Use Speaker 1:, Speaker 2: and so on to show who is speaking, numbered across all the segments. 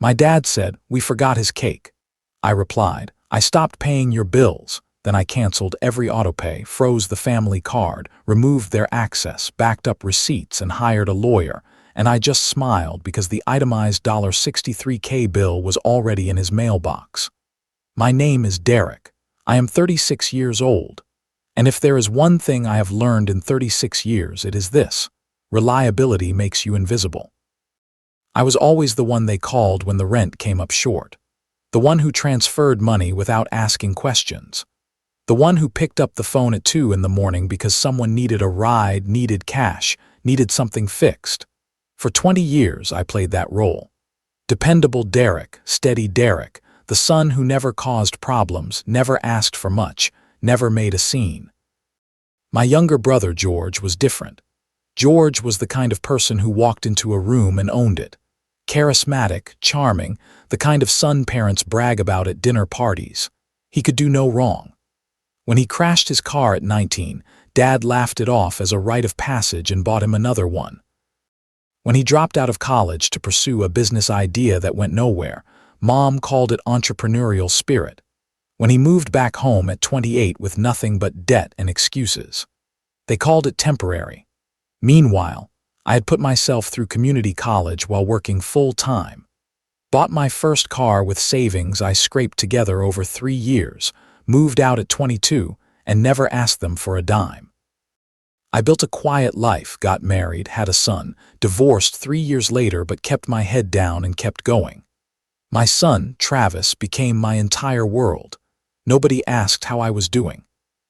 Speaker 1: My dad said, "We forgot his cake." I replied, "I stopped paying your bills." Then I canceled every autopay, froze the family card, removed their access, backed up receipts, and hired a lawyer. And I just smiled because the itemized $63K bill was already in his mailbox. My name is Derek. I am 36 years old. And if there is one thing I have learned in 36 years, it is this: reliability makes you invisible. I was always the one they called when the rent came up short. The one who transferred money without asking questions. The one who picked up the phone at 2 in the morning because someone needed a ride, needed cash, needed something fixed. For 20 years, I played that role. Dependable Derek, steady Derek, the son who never caused problems, never asked for much, never made a scene. My younger brother, George, was different. George was the kind of person who walked into a room and owned it. Charismatic, charming, the kind of son parents brag about at dinner parties. He could do no wrong. When he crashed his car at 19, Dad laughed it off as a rite of passage and bought him another one. When he dropped out of college to pursue a business idea that went nowhere, Mom called it entrepreneurial spirit. When he moved back home at 28 with nothing but debt and excuses, they called it temporary. Meanwhile, I had put myself through community college while working full-time. Bought my first car with savings I scraped together over 3 years, moved out at 22, and never asked them for a dime. I built a quiet life, got married, had a son, divorced 3 years later but kept my head down and kept going. My son, Travis, became my entire world. Nobody asked how I was doing.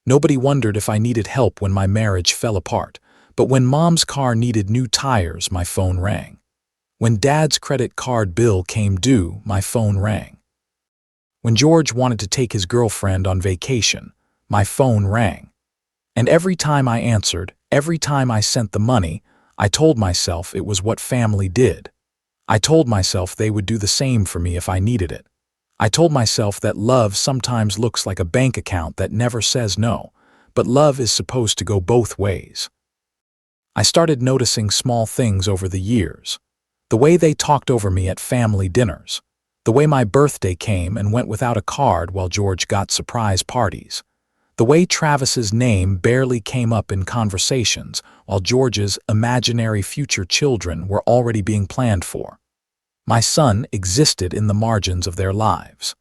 Speaker 1: Nobody wondered if I needed help when my marriage fell apart. But when Mom's car needed new tires, my phone rang. When Dad's credit card bill came due, my phone rang. When George wanted to take his girlfriend on vacation, my phone rang. And every time I answered, every time I sent the money, I told myself it was what family did. I told myself they would do the same for me if I needed it. I told myself that love sometimes looks like a bank account that never says no, but love is supposed to go both ways. I started noticing small things over the years. The way they talked over me at family dinners. The way my birthday came and went without a card while George got surprise parties. The way Travis's name barely came up in conversations while George's imaginary future children were already being planned for. My son existed in the margins of their lives.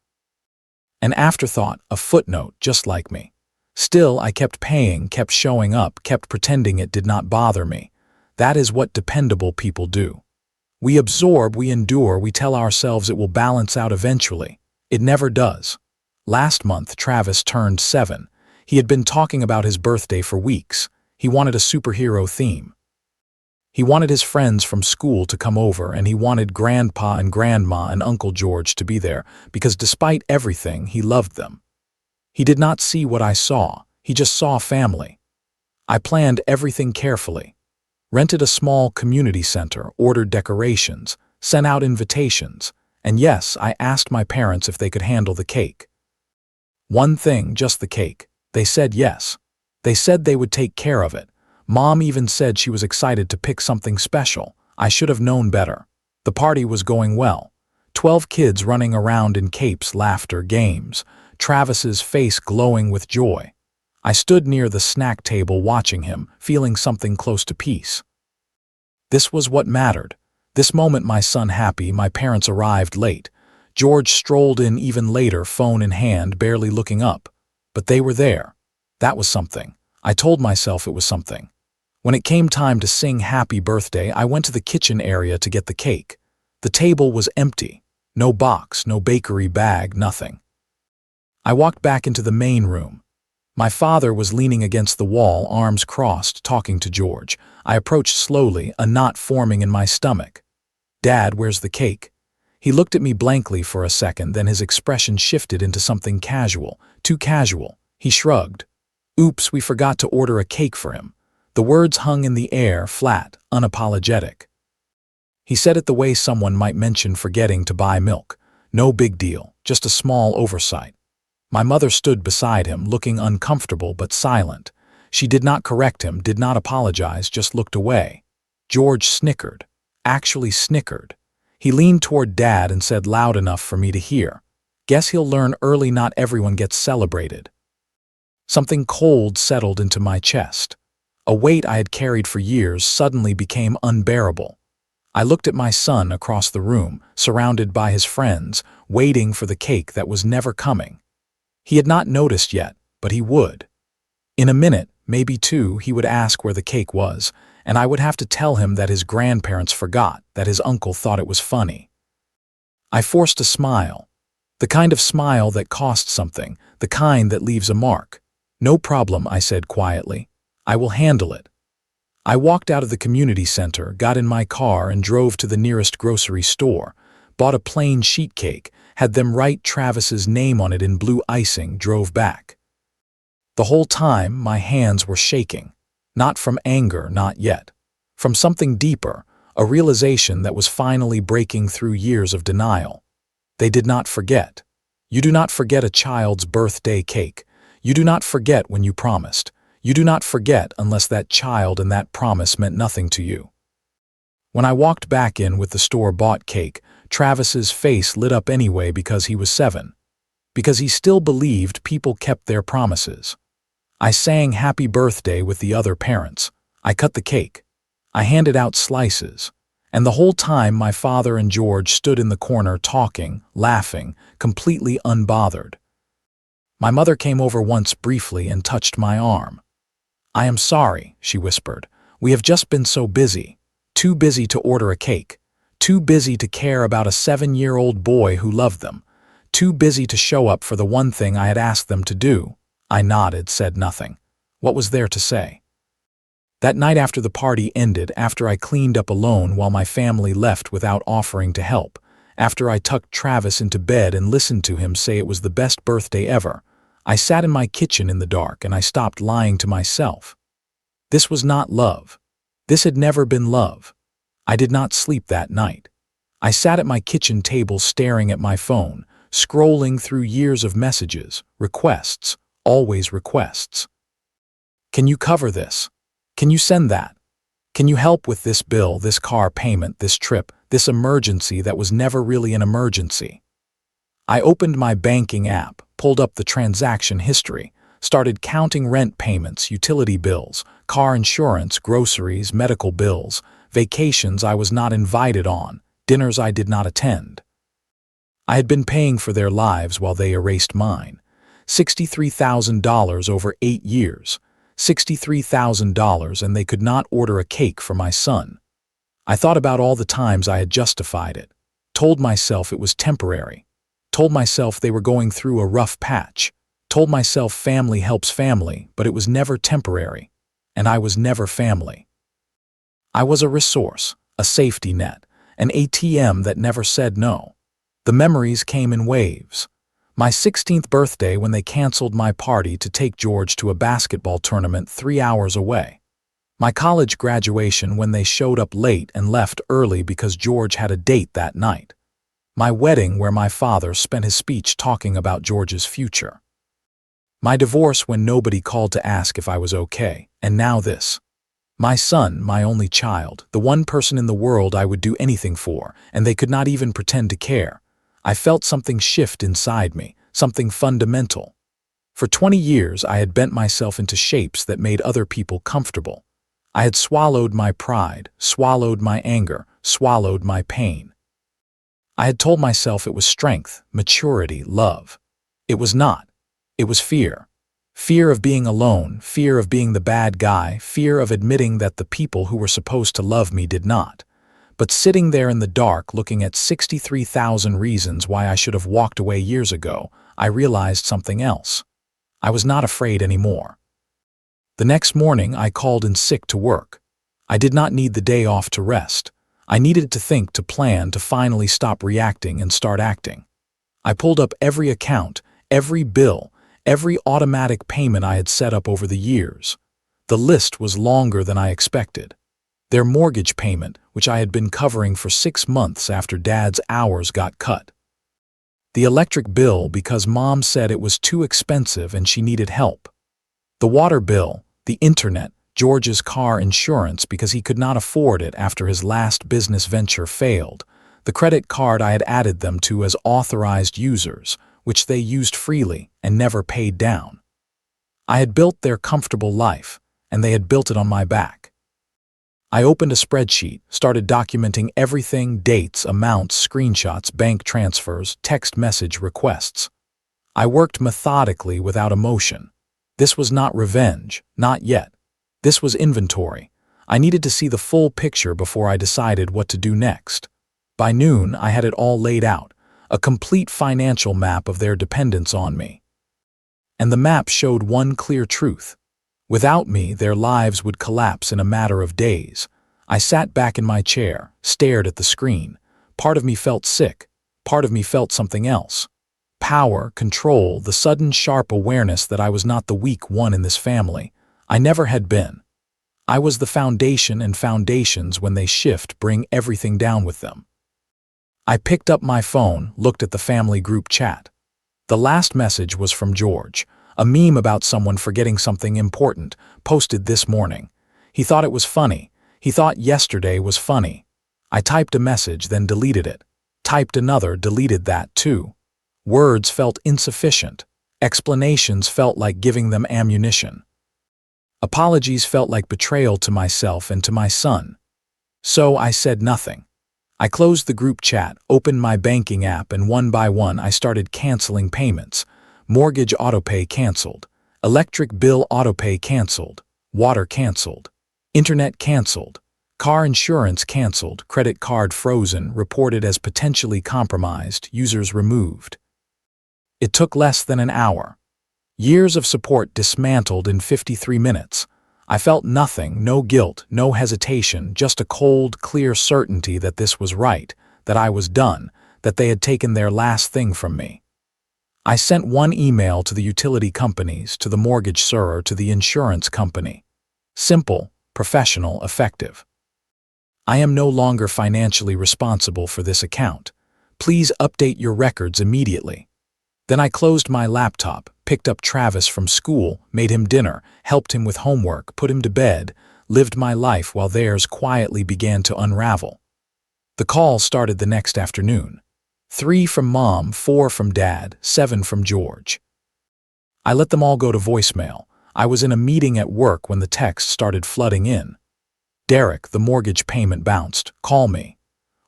Speaker 1: An afterthought, a footnote, just like me. Still, I kept paying, kept showing up, kept pretending it did not bother me. That is what dependable people do. We absorb, we endure, we tell ourselves it will balance out eventually. It never does. Last month, Travis turned 7. He had been talking about his birthday for weeks. He wanted a superhero theme. He wanted his friends from school to come over, and he wanted Grandpa and Grandma and Uncle George to be there because despite everything, he loved them. He did not see what I saw. He just saw family. I planned everything carefully. Rented a small community center, ordered decorations, sent out invitations, and yes, I asked my parents if they could handle the cake. One thing, just the cake. They said yes. They said they would take care of it. Mom even said she was excited to pick something special. I should have known better. The party was going well. 12 kids running around in capes, laughter, games. Travis's face glowing with joy. I stood near the snack table watching him, feeling something close to peace. This was what mattered. This moment my son happy, my parents arrived late. George strolled in even later, phone in hand, barely looking up. But they were there. That was something. I told myself it was something. When it came time to sing happy birthday, I went to the kitchen area to get the cake. The table was empty. No box, no bakery bag, nothing. I walked back into the main room. My father was leaning against the wall, arms crossed, talking to George. I approached slowly, a knot forming in my stomach. "Dad, where's the cake?" He looked at me blankly for a second, then his expression shifted into something casual, too casual. He shrugged. "Oops, we forgot to order a cake for him." The words hung in the air, flat, unapologetic. He said it the way someone might mention forgetting to buy milk. No big deal, just a small oversight. My mother stood beside him, looking uncomfortable but silent. She did not correct him, did not apologize, just looked away. George snickered. Actually snickered. He leaned toward Dad and said loud enough for me to hear, "Guess he'll learn early not everyone gets celebrated." Something cold settled into my chest. A weight I had carried for years suddenly became unbearable. I looked at my son across the room, surrounded by his friends, waiting for the cake that was never coming. He had not noticed yet, but he would. In a minute, maybe two, he would ask where the cake was, and I would have to tell him that his grandparents forgot, that his uncle thought it was funny. I forced a smile. The kind of smile that costs something, the kind that leaves a mark. "No problem," I said quietly. "I will handle it." I walked out of the community center, got in my car, and drove to the nearest grocery store, bought a plain sheet cake, had them write Travis's name on it in blue icing, drove back. The whole time, my hands were shaking. Not from anger, not yet. From something deeper, a realization that was finally breaking through years of denial. They did not forget. You do not forget a child's birthday cake. You do not forget when you promised. You do not forget unless that child and that promise meant nothing to you. When I walked back in with the store-bought cake, Travis's face lit up anyway because he was 7. Because he still believed people kept their promises. I sang happy birthday with the other parents. I cut the cake. I handed out slices. And the whole time my father and George stood in the corner talking, laughing, completely unbothered. My mother came over once briefly and touched my arm. "I am sorry," she whispered. "We have just been so busy. Too busy to order a cake. Too busy to care about a 7-year-old boy who loved them. Too busy to show up for the one thing I had asked them to do." I nodded, said nothing. What was there to say? That night after the party ended, after I cleaned up alone while my family left without offering to help, after I tucked Travis into bed and listened to him say it was the best birthday ever, I sat in my kitchen in the dark and I stopped lying to myself. This was not love. This had never been love. I did not sleep that night. I sat at my kitchen table staring at my phone, scrolling through years of messages, requests, always requests. "Can you cover this? Can you send that? Can you help with this bill, this car payment, this trip, this emergency that was never really an emergency?" I opened my banking app, pulled up the transaction history, started counting rent payments, utility bills, car insurance, groceries, medical bills, vacations I was not invited on, dinners I did not attend. I had been paying for their lives while they erased mine. $63,000 over 8 years. $63,000, and they could not order a cake for my son. I thought about all the times I had justified it, told myself it was temporary, told myself they were going through a rough patch, told myself family helps family, but it was never temporary, and I was never family. I was a resource, a safety net, an ATM that never said no. The memories came in waves. My 16th birthday when they canceled my party to take George to a basketball tournament 3 hours away. My college graduation when they showed up late and left early because George had a date that night. My wedding where my father spent his speech talking about George's future. My divorce when nobody called to ask if I was okay, and now this. My son, my only child, the one person in the world I would do anything for, and they could not even pretend to care. I felt something shift inside me, something fundamental. For 20 years I had bent myself into shapes that made other people comfortable. I had swallowed my pride, swallowed my anger, swallowed my pain. I had told myself it was strength, maturity, love. It was not. It was fear. Fear of being alone, fear of being the bad guy, fear of admitting that the people who were supposed to love me did not. But sitting there in the dark looking at 63,000 reasons why I should have walked away years ago, I realized something else. I was not afraid anymore. The next morning I called in sick to work. I did not need the day off to rest. I needed to think, to plan, to finally stop reacting and start acting. I pulled up every account, every bill, every automatic payment I had set up over the years. The list was longer than I expected. Their mortgage payment, which I had been covering for 6 months after Dad's hours got cut. The electric bill because Mom said it was too expensive and she needed help. The water bill, the internet, George's car insurance because he could not afford it after his last business venture failed, the credit card I had added them to as authorized users, which they used freely and never paid down. I had built their comfortable life, and they had built it on my back. I opened a spreadsheet, started documenting everything: dates, amounts, screenshots, bank transfers, text message requests. I worked methodically without emotion. This was not revenge, not yet. This was inventory. I needed to see the full picture before I decided what to do next. By noon, I had it all laid out, a complete financial map of their dependence on me. And the map showed one clear truth. Without me, their lives would collapse in a matter of days. I sat back in my chair, stared at the screen. Part of me felt sick. Part of me felt something else. Power, control, the sudden sharp awareness that I was not the weak one in this family. I never had been. I was the foundation, and foundations, when they shift, bring everything down with them. I picked up my phone, looked at the family group chat. The last message was from George, a meme about someone forgetting something important, posted this morning. He thought it was funny. He thought yesterday was funny. I typed a message, then deleted it. Typed another, deleted that too. Words felt insufficient. Explanations felt like giving them ammunition. Apologies felt like betrayal to myself and to my son. So I said nothing. I closed the group chat, opened my banking app, and one by one I started canceling payments. Mortgage autopay canceled. Electric bill autopay canceled. Water canceled. Internet canceled. Car insurance canceled. Credit card frozen, reported as potentially compromised, users removed. It took less than an hour. Years of support dismantled in 53 minutes. I felt nothing, no guilt, no hesitation, just a cold, clear certainty that this was right, that I was done, that they had taken their last thing from me. I sent one email to the utility companies, to the mortgage surer, to the insurance company. Simple, professional, effective. I am no longer financially responsible for this account. Please update your records immediately. Then I closed my laptop, picked up Travis from school, made him dinner, helped him with homework, put him to bed, lived my life while theirs quietly began to unravel. The call started the next afternoon. 3 from Mom, 4 from Dad, 7 from George. I let them all go to voicemail. I was in a meeting at work when the texts started flooding in. Derek, the mortgage payment bounced. Call me.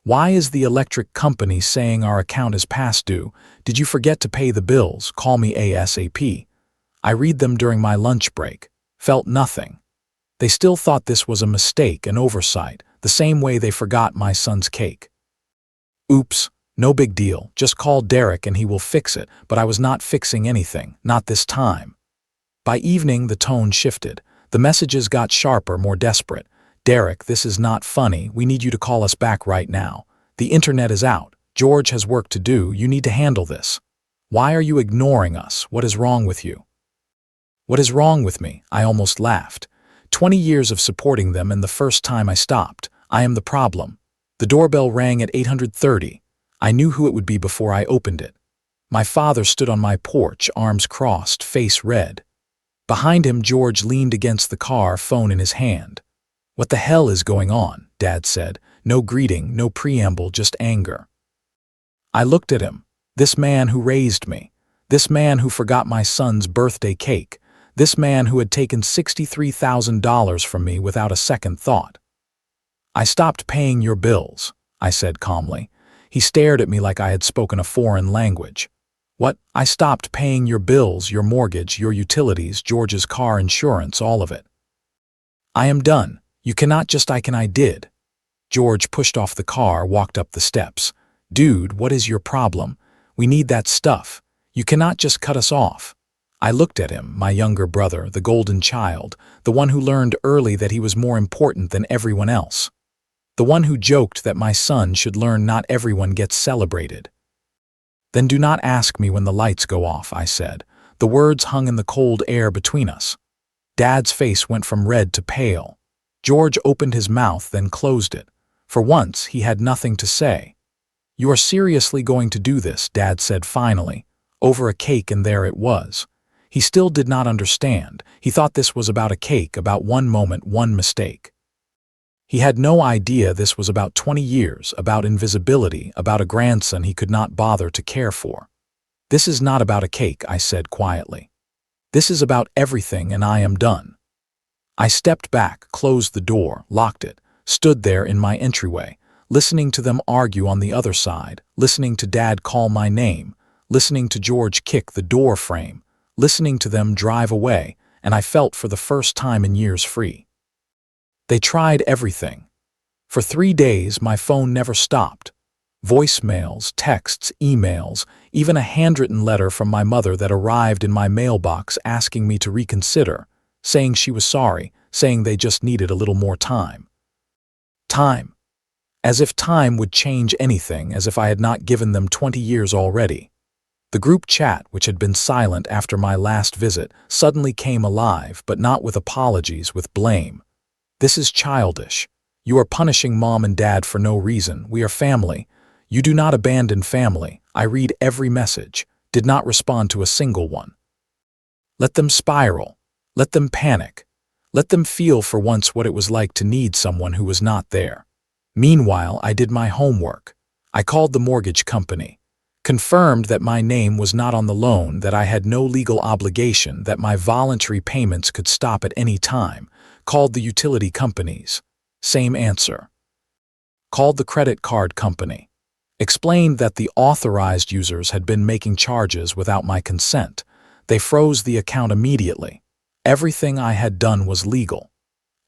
Speaker 1: Why is the electric company saying our account is past due? Did you forget to pay the bills? Call me ASAP. I read them during my lunch break. Felt nothing. They still thought this was a mistake, an oversight, the same way they forgot my son's cake. Oops, no big deal. Just call Derek and he will fix it, but I was not fixing anything, not this time. By evening, the tone shifted. The messages got sharper, more desperate. Derek, this is not funny. We need you to call us back right now. The internet is out. George has work to do. You need to handle this. Why are you ignoring us? What is wrong with you? What is wrong with me? I almost laughed. 20 years of supporting them, and the first time I stopped. I am the problem. The doorbell rang at 8:30. I knew who it would be before I opened it. My father stood on my porch, arms crossed, face red. Behind him, George leaned against the car, phone in his hand. What the hell is going on? Dad said. No greeting, no preamble, just anger. I looked at him. This man who raised me. This man who forgot my son's birthday cake. This man who had taken $63,000 from me without a second thought. I stopped paying your bills, I said calmly. He stared at me like I had spoken a foreign language. What? I stopped paying your bills, your mortgage, your utilities, George's car insurance, all of it. I am done. You cannot just I did. George pushed off the car, walked up the steps. Dude, what is your problem? We need that stuff. You cannot just cut us off. I looked at him, my younger brother, the golden child, the one who learned early that he was more important than everyone else. The one who joked that my son should learn not everyone gets celebrated. Then do not ask me when the lights go off, I said. The words hung in the cold air between us. Dad's face went from red to pale. George opened his mouth, then closed it. For once, he had nothing to say. You are seriously going to do this, Dad said finally, over a cake, and there it was. He still did not understand. He thought this was about a cake, about one moment, one mistake. He had no idea this was about 20 years, about invisibility, about a grandson he could not bother to care for. "This is not about a cake," I said quietly. "This is about everything, and I am done." I stepped back, closed the door, locked it, stood there in my entryway, listening to them argue on the other side, listening to Dad call my name, listening to George kick the door frame, listening to them drive away, and I felt for the first time in years free. They tried everything. For 3 days, my phone never stopped. Voicemails, texts, emails, even a handwritten letter from my mother that arrived in my mailbox asking me to reconsider, saying she was sorry, saying they just needed a little more time. Time. As if time would change anything, as if I had not given them 20 years already. The group chat, which had been silent after my last visit, suddenly came alive, but not with apologies, with blame. "This is childish. You are punishing Mom and Dad for no reason. We are family. You do not abandon family." I read every message, did not respond to a single one. Let them spiral. Let them panic. Let them feel for once what it was like to need someone who was not there. Meanwhile, I did my homework. I called the mortgage company, confirmed that my name was not on the loan, that I had no legal obligation, that my voluntary payments could stop at any time, called the utility companies. Same answer. Called the credit card company. Explained that the authorized users had been making charges without my consent. They froze the account immediately. Everything I had done was legal.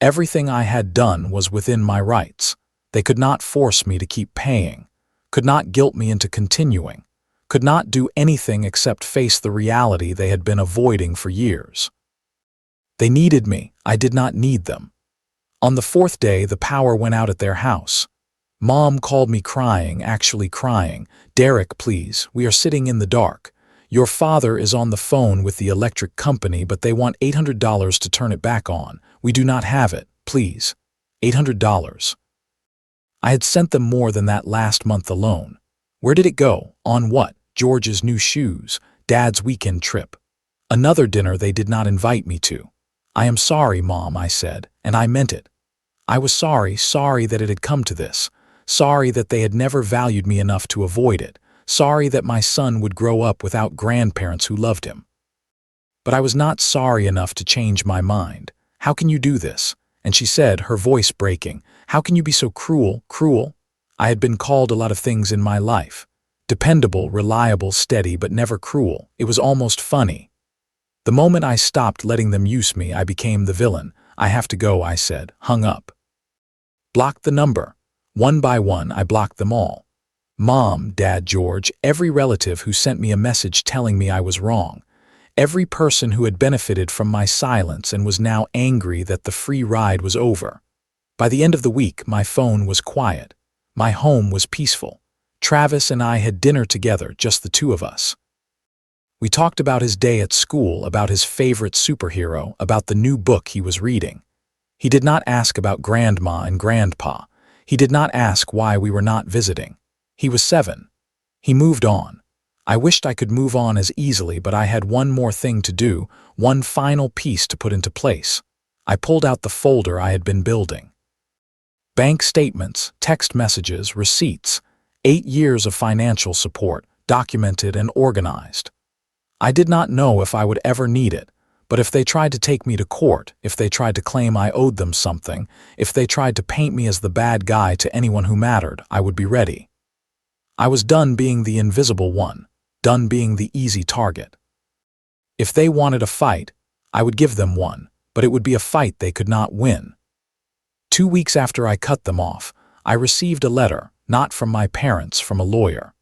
Speaker 1: Everything I had done was within my rights. They could not force me to keep paying, could not guilt me into continuing, could not do anything except face the reality they had been avoiding for years. They needed me. I did not need them. On the 4th day, the power went out at their house. Mom called me crying, actually crying. "Derek, please, we are sitting in the dark. Your father is on the phone with the electric company, but they want $800 to turn it back on. We do not have it. Please. $800. I had sent them more than that last month alone. Where did it go? On what? George's new shoes, Dad's weekend trip. Another dinner they did not invite me to. "I am sorry, Mom," I said, and I meant it. I was sorry that it had come to this. Sorry that they had never valued me enough to avoid it. Sorry that my son would grow up without grandparents who loved him. But I was not sorry enough to change my mind. "How can you do this?" And she said, her voice breaking, "How can you be so cruel, cruel?" I had been called a lot of things in my life. Dependable, reliable, steady, but never cruel. It was almost funny. The moment I stopped letting them use me, I became the villain. "I have to go," I said, hung up. Blocked the number. One by one, I blocked them all. Mom, Dad, George, every relative who sent me a message telling me I was wrong. Every person who had benefited from my silence and was now angry that the free ride was over. By the end of the week, my phone was quiet. My home was peaceful. Travis and I had dinner together, just the two of us. We talked about his day at school, about his favorite superhero, about the new book he was reading. He did not ask about Grandma and Grandpa. He did not ask why we were not visiting. He was 7. He moved on. I wished I could move on as easily, but I had one more thing to do, one final piece to put into place. I pulled out the folder I had been building. Bank statements, text messages, receipts, 8 years of financial support, documented and organized. I did not know if I would ever need it, but if they tried to take me to court, if they tried to claim I owed them something, if they tried to paint me as the bad guy to anyone who mattered, I would be ready. I was done being the invisible one, done being the easy target. If they wanted a fight, I would give them one, but it would be a fight they could not win. 2 weeks after I cut them off, I received a letter, not from my parents, from a lawyer.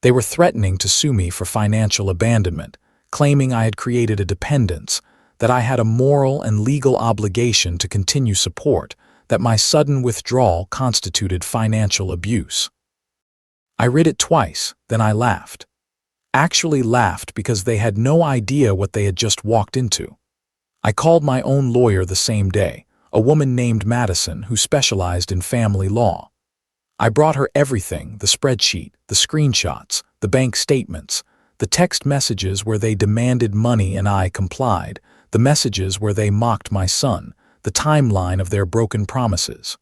Speaker 1: They were threatening to sue me for financial abandonment, claiming I had created a dependence, that I had a moral and legal obligation to continue support, that my sudden withdrawal constituted financial abuse. I read it twice, then I laughed. Actually laughed because they had no idea what they had just walked into. I called my own lawyer the same day, a woman named Madison who specialized in family law. I brought her everything, the spreadsheet, the screenshots, the bank statements, the text messages where they demanded money and I complied, the messages where they mocked my son, the timeline of their broken promises.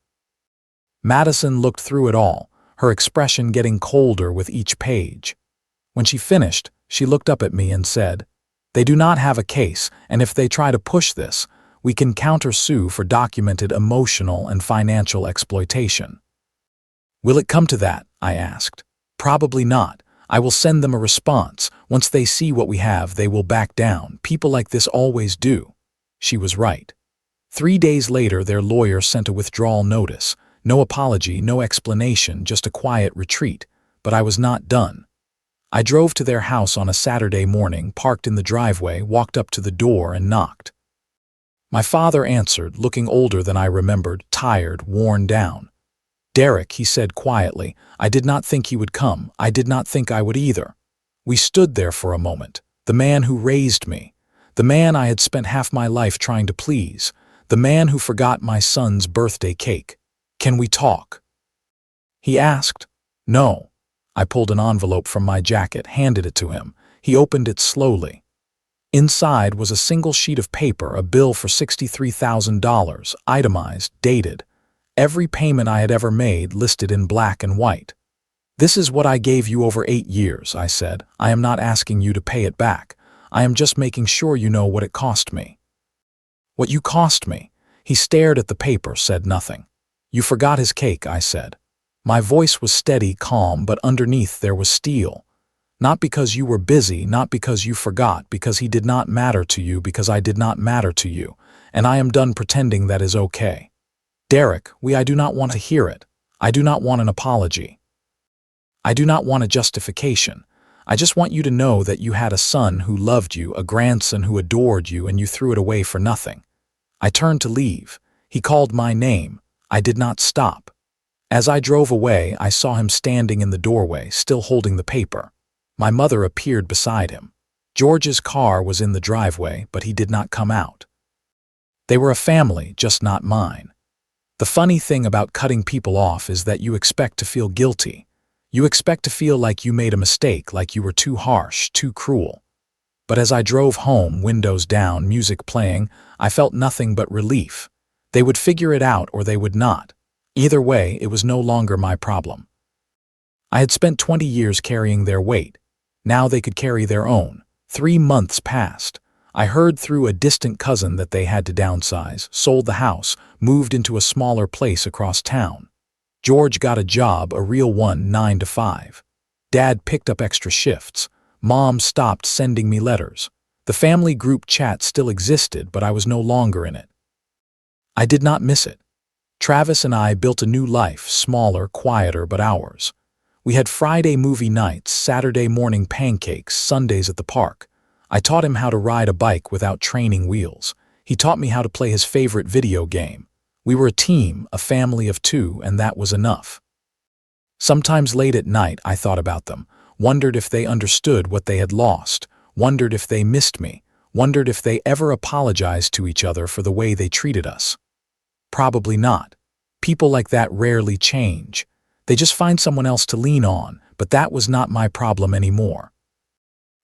Speaker 1: Madison looked through it all, her expression getting colder with each page. When she finished, she looked up at me and said, "They do not have a case, and if they try to push this, we can countersue for documented emotional and financial exploitation." "Will it come to that?" I asked. "Probably not. I will send them a response. Once they see what we have, they will back down. People like this always do." She was right. 3 days later, their lawyer sent a withdrawal notice. No apology, no explanation, just a quiet retreat. But I was not done. I drove to their house on a Saturday morning, parked in the driveway, walked up to the door and knocked. My father answered, looking older than I remembered, tired, worn down. "Derek," he said quietly, "I did not think he would come. I did not think I would either." We stood there for a moment. The man who raised me. The man I had spent half my life trying to please. The man who forgot my son's birthday cake. "Can we talk?" he asked. "No." I pulled an envelope from my jacket, handed it to him. He opened it slowly. Inside was a single sheet of paper, a bill for $63,000, itemized, dated. Every payment I had ever made listed in black and white. "This is what I gave you over 8 years, I said. "I am not asking you to pay it back. I am just making sure you know what it cost me." "What you cost me?" He stared at the paper, said nothing. "You forgot his cake," I said. My voice was steady, calm, but underneath there was steel. "Not because you were busy, not because you forgot, because he did not matter to you, because I did not matter to you, and I am done pretending that is okay. Derek, I do not want to hear it. I do not want an apology. I do not want a justification. I just want you to know that you had a son who loved you, a grandson who adored you, and you threw it away for nothing." I turned to leave. He called my name. I did not stop. As I drove away, I saw him standing in the doorway, still holding the paper. My mother appeared beside him. George's car was in the driveway, but he did not come out. They were a family, just not mine. The funny thing about cutting people off is that you expect to feel guilty. You expect to feel like you made a mistake, like you were too harsh, too cruel. But as I drove home, windows down, music playing, I felt nothing but relief. They would figure it out or they would not. Either way, it was no longer my problem. I had spent 20 years carrying their weight. Now they could carry their own. 3 months passed. I heard through a distant cousin that they had to downsize, sold the house, moved into a smaller place across town. George got a job, a real one, 9 to 5. Dad picked up extra shifts. Mom stopped sending me letters. The family group chat still existed, but I was no longer in it. I did not miss it. Travis and I built a new life, smaller, quieter, but ours. We had Friday movie nights, Saturday morning pancakes, Sundays at the park. I taught him how to ride a bike without training wheels. He taught me how to play his favorite video game. We were a team, a family of 2, and that was enough. Sometimes late at night, I thought about them, wondered if they understood what they had lost, wondered if they missed me, wondered if they ever apologized to each other for the way they treated us. Probably not. People like that rarely change. They just find someone else to lean on, but that was not my problem anymore.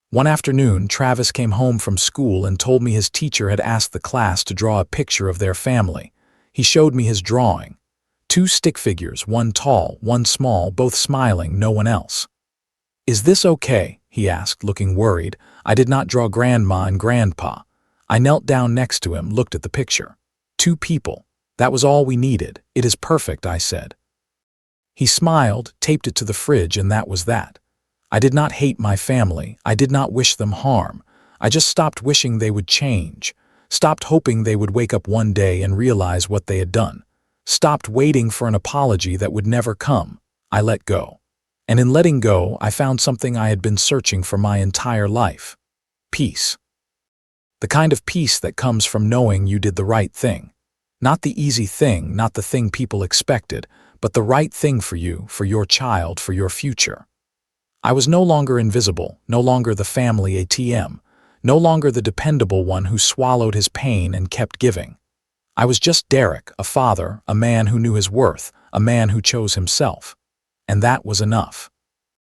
Speaker 1: One afternoon, Travis came home from school and told me his teacher had asked the class to draw a picture of their family. He showed me his drawing. 2 stick figures, one tall, one small, both smiling, no one else. "Is this okay?" he asked, looking worried. I did not draw Grandma and Grandpa. I knelt down next to him, looked at the picture. 2 people. That was all we needed. "It is perfect," I said. He smiled, taped it to the fridge, and that was that. I did not hate my family. I did not wish them harm. I just stopped wishing they would change. Stopped hoping they would wake up one day and realize what they had done. Stopped waiting for an apology that would never come. I let go. And in letting go, I found something I had been searching for my entire life. Peace. The kind of peace that comes from knowing you did the right thing. Not the easy thing, not the thing people expected, but the right thing for you, for your child, for your future. I was no longer invisible, no longer the family ATM, no longer the dependable one who swallowed his pain and kept giving. I was just Derek, a father, a man who knew his worth, a man who chose himself. And that was enough.